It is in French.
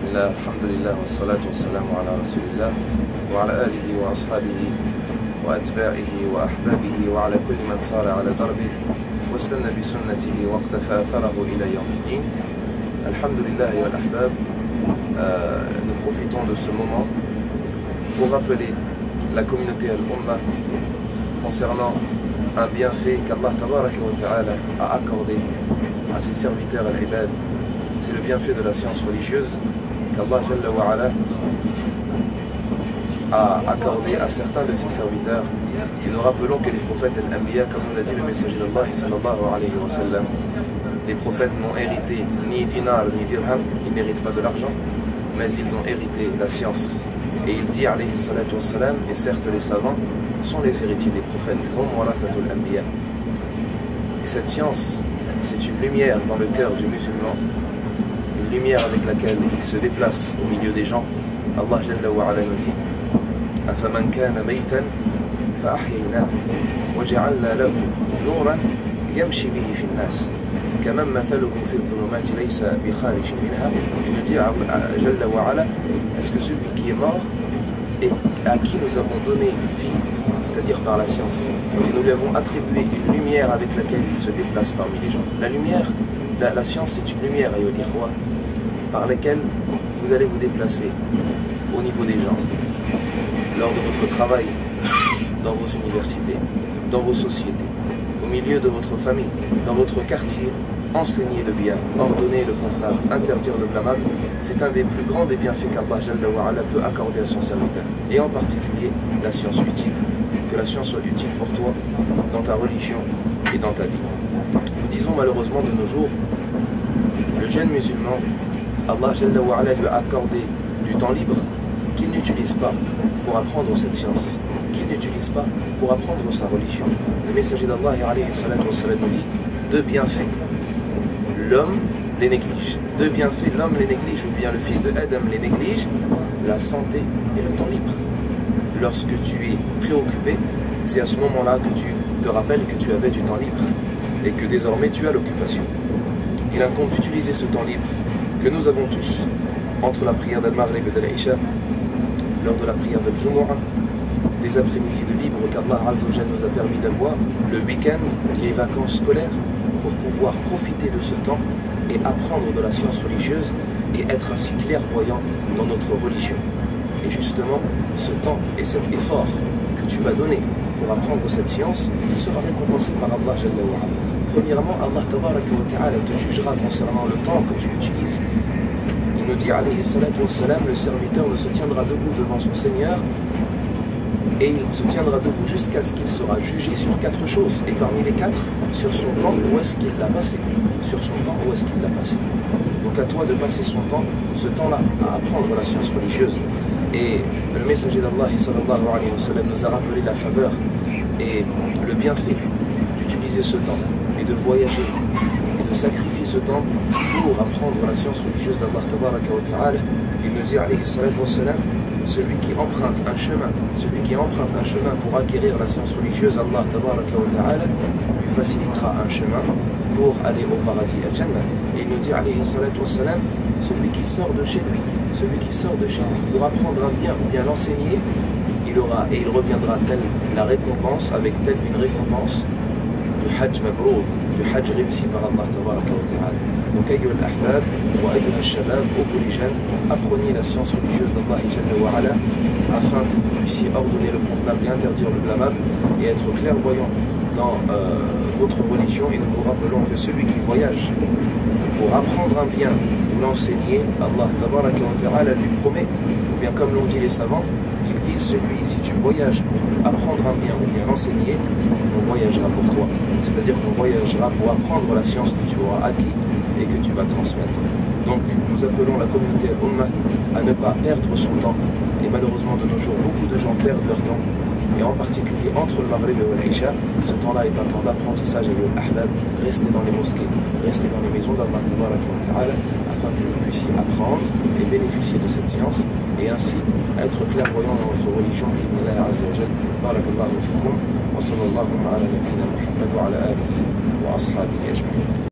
Bismillah, alhamdulillah, wa salatu wa salamu ala rasulillah, wa ala alihi wa ashabihi, wa atba'ihi wa ahbabihi, wa ala kulli man sara ala darbihi, wa istanna bi sunnatihi wa iqtafa atharahu ila yawmiddin. Alhamdulillah wa al-ahbab, nous profitons de ce moment pour rappeler la communauté al-Ummah concernant un bienfait qu'Allah tabaraka wa ta'ala a accordé à ses serviteurs al-ibad. C'est le bienfait de la science religieuse qu'Allah Jalla wa Ala a accordé à certains de ses serviteurs. Et nous rappelons que les prophètes al-Anbiya, comme nous l'a dit le messager d'Allah sallallahu alayhi wa sallam, les prophètes n'ont hérité ni dinar ni dirham, ils n'héritent pas de l'argent, mais ils ont hérité la science. Et il dit alayhi salatu wa salam, et certes les savants sont les héritiers des prophètes, hum warathatul anbiya. Et cette science, c'est une lumière dans le cœur du musulman, une lumière avec laquelle il se déplace au milieu des gens. Allah Jalla wa Ala nous dit أَفَمَنْ كَانَ مَيْتًا فَأَحْيَيْنَاهُ وَجَعَلْنَا لَهُ نُورًا يَمْشِي بِهِ فِي النَّاسِ كَمَنْ مَثَلُهُ فِي الظُّلُمَاتِ لَيْسَ بِخَارِجٍ مِنْهَا. Il nous dit Jalla wa Ala, est-ce que celui qui est mort et à qui nous avons donné vie, c'est-à-dire par la science, et nous lui avons attribué une lumière avec laquelle il se déplace parmi les gens. La lumière, la science, c'est une lumière, par laquelle vous allez vous déplacer au niveau des gens, lors de votre travail, dans vos universités, dans vos sociétés, au milieu de votre famille, dans votre quartier. Enseigner le bien, ordonner le convenable, interdire le blâmable, c'est un des plus grands des bienfaits qu'Allah Jalla wa Ala peut accorder à son serviteur. Et en particulier, la science utile. Que la science soit utile pour toi, dans ta religion et dans ta vie. Nous disons malheureusement de nos jours, le jeune musulman, Allah Jalla wa Ala lui a accordé du temps libre qu'il n'utilise pas pour apprendre cette science, qu'il n'utilise pas pour apprendre sa religion. Le messager d'Allah alayhi salatu wa salam nous dit deux bienfaits. L'homme les néglige. Deux bienfaits, l'homme les néglige, ou bien le fils de Adam les néglige, la santé et le temps libre. Lorsque tu es préoccupé, c'est à ce moment-là que tu te rappelles que tu avais du temps libre et que désormais tu as l'occupation. Il incombe d'utiliser ce temps libre que nous avons tous entre la prière d'Al-Maghrib et de l'Aïcha, lors de la prière d'Al-Jumu'ah, des après-midi de libre qu'Allah Azza wa Jalla nous a permis d'avoir, le week-end, les vacances scolaires, pour pouvoir profiter de ce temps et apprendre de la science religieuse et être ainsi clairvoyant dans notre religion. Et justement, ce temps et cet effort que tu vas donner pour apprendre cette science te sera récompensé par Allah Jalla wa Ala. Premièrement, Allah Tabaraka wa Ta'ala te jugera concernant le temps que tu utilises. Il nous dit alayhi salatu wa salam, le serviteur ne se tiendra debout devant son Seigneur et il se tiendra debout jusqu'à ce qu'il sera jugé sur quatre choses. Et parmi les quatre, sur son temps, où est-ce qu'il l'a passé. Sur son temps, où est-ce qu'il l'a passé. Donc à toi de passer son temps, ce temps-là, à apprendre la science religieuse. Et le messager d'Allah sallallahu alayhi wa sallam nous a rappelé la faveur et le bienfait d'utiliser ce temps et de voyager et de sacrifier ce temps pour apprendre la science religieuse d'Allah tabaraka wa ta'ala. Il nous dit alayhi salatu wa salam, celui qui emprunte un chemin pour acquérir la science religieuse, Allah tabaraka wa ta'ala lui facilitera un chemin pour aller au paradis, al-Jannah. Et il nous dit alayhi salatu wa salam, celui qui sort de chez lui pour apprendre un bien ou bien l'enseigner, il reviendra telle la récompense, avec telle une récompense du Hajj Mabrour, du Hajj réussi par Allah tabaraka wa ta'ala. Donc ayyuha al-ahbab wa ayyuha al-shabab, ô vous les jeunes, apprenez la science religieuse d'Allah Jalla wa Ala afin que vous puissiez ordonner le convenable et interdire le blâmable et être clairvoyant dans votre religion. Et nous vous rappelons que celui qui voyage pour apprendre un bien ou l'enseigner, Allah tabaraka wa ta'ala lui promet, ou bien comme l'ont dit les savants, ils disent si tu voyages pour apprendre un bien ou bien l'enseigner, on voyagera pour toi. C'est-à-dire qu'on voyagera pour apprendre la science que tu auras acquis et que tu vas transmettre. Donc nous appelons la communauté Ummah à ne pas perdre son temps. Et malheureusement de nos jours, beaucoup de gens perdent leur temps. Et en particulier entre le Maghrib et l'Aïcha, ce temps-là est un temps d'apprentissage. Et al-ahbab, restez dans les mosquées, restez dans les maisons d'Allah tabaraka wa ta'ala, afin que vous puissiez apprendre et bénéficier de cette science et ainsi être clairvoyant dans votre religion. Bismillah azza wa jalla. Barakallahu fikum wa sallallahu ala nabiyyina Muhammad wa ala alihi wa ashabihi ajma'in.